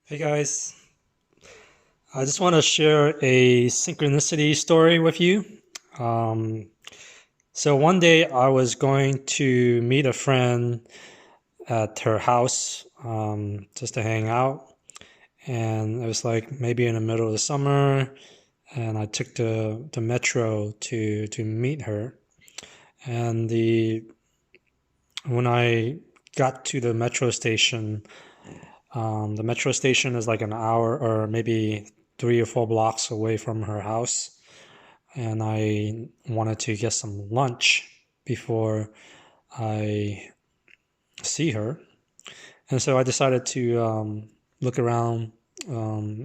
Hey guys, I just want to share a synchronicity story with you. Um, so one day I was going to meet a friend at her house just to hang out, and it was like maybe in the middle of the summer, and I took the metro to meet her. And the when I got to the metro station is like an hour or maybe 3 or 4 blocks away from her house. And I wanted to get some lunch before I see her. And so I decided to look around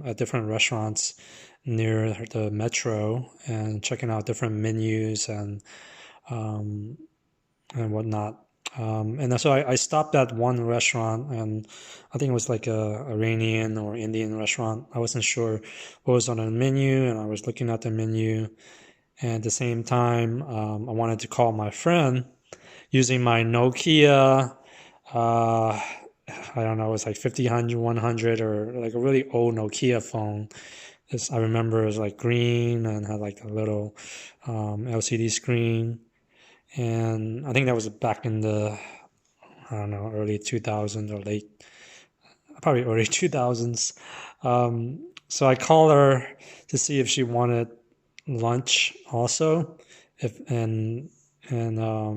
at different restaurants near the metro and checking out different menus um, and whatnot. And so I stopped at one restaurant, and I think it was like a Iranian or Indian restaurant. I wasn't sure what was on the menu, and I was looking at the menu. And at the same time, I wanted to call my friend using my Nokia. Uh, I don't know, it was like 50, 100, or like a really old Nokia phone. I remember it was like green and had like a little LCD screen. And I think that was back in the, I don't know, early 2000s or probably early 2000s. So I called her to see if she wanted lunch also, if and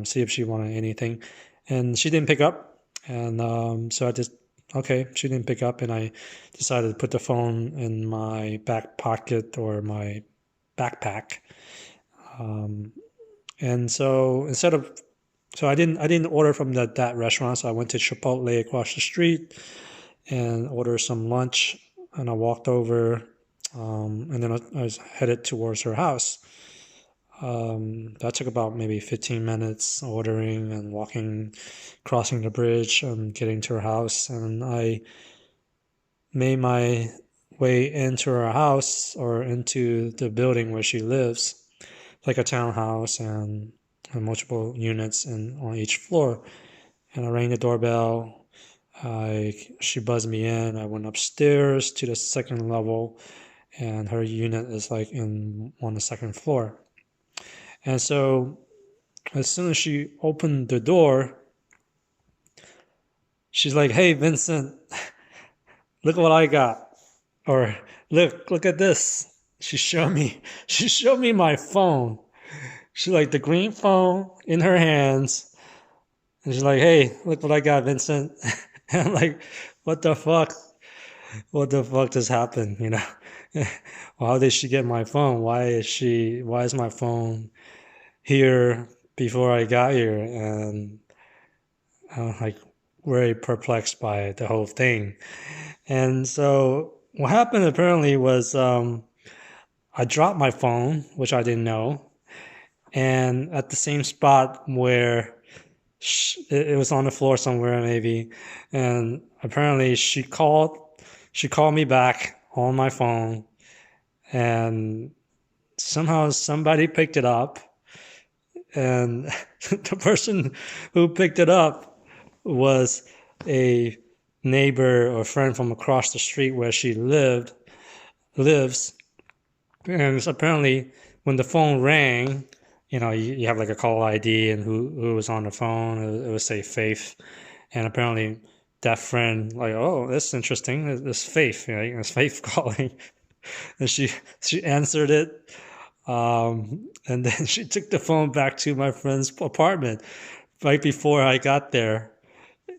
see if she wanted anything, and she didn't pick up, and so I just okay, she didn't pick up, and I decided to put the phone in my back pocket or my backpack, um, and so instead of so I didn't order from that restaurant, so I went to Chipotle across the street and ordered some lunch, and I walked over, and then I was headed towards her house. That took about maybe 15 minutes ordering and walking, crossing the bridge and getting to her house. And I made my way into her house or into the building where she lives, like a townhouse and multiple units on each floor. And I rang the doorbell. She buzzed me in. I went upstairs to the second level, and her unit is like on the second floor. And so as soon as she opened the door, she's like, "Hey, Vincent, look what I got." Or look at this. She showed me my phone. She like the green phone in her hands. And she's like, "Hey, look what I got, Vincent." And I'm like, what the fuck? What the fuck just happened? Well, how did she get my phone? Why is my phone here before I got here? And I'm like very perplexed by the whole thing. And so what happened apparently was I dropped my phone, which I didn't know, and at the same spot where it was on the floor somewhere maybe, and apparently she called me back on my phone, and somehow somebody picked it up, and the person who picked it up was a neighbor or friend from across the street where she lives. And so apparently when the phone rang, you have like a call ID and who was on the phone. It would say Faith. And apparently that friend, like, oh, that's interesting. It's Faith, it's Faith calling. And she answered it. And then she took the phone back to my friend's apartment right before I got there.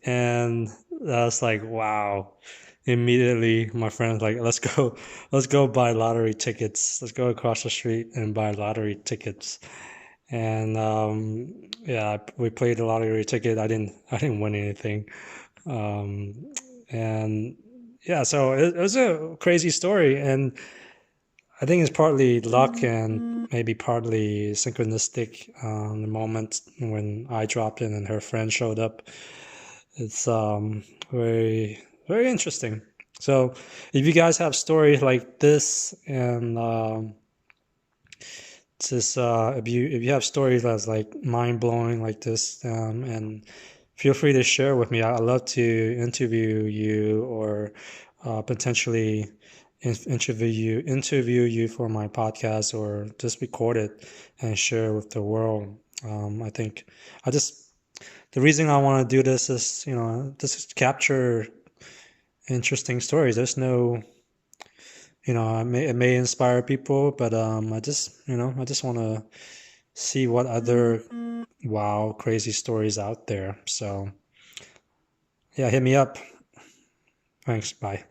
And I was like, wow. Immediately, my friend's like, let's go buy lottery tickets. Let's go across the street and buy lottery tickets. And yeah, we played the lottery ticket. I didn't win anything. Um, and yeah, so it was a crazy story. And I think it's partly luck and maybe partly synchronistic. The moment when I dropped in and her friend showed up, it's very interesting. So, if you guys have stories like this, and just if you have stories that's like mind blowing like this, and feel free to share with me. I'd love to interview you or potentially interview you for my podcast or just record it and share with the world. I think I just the reason I want to do this is, just capture interesting stories. There's no, it may inspire people, but I just want to see what other wow, crazy stories out there. So, yeah, hit me up. Thanks. Bye.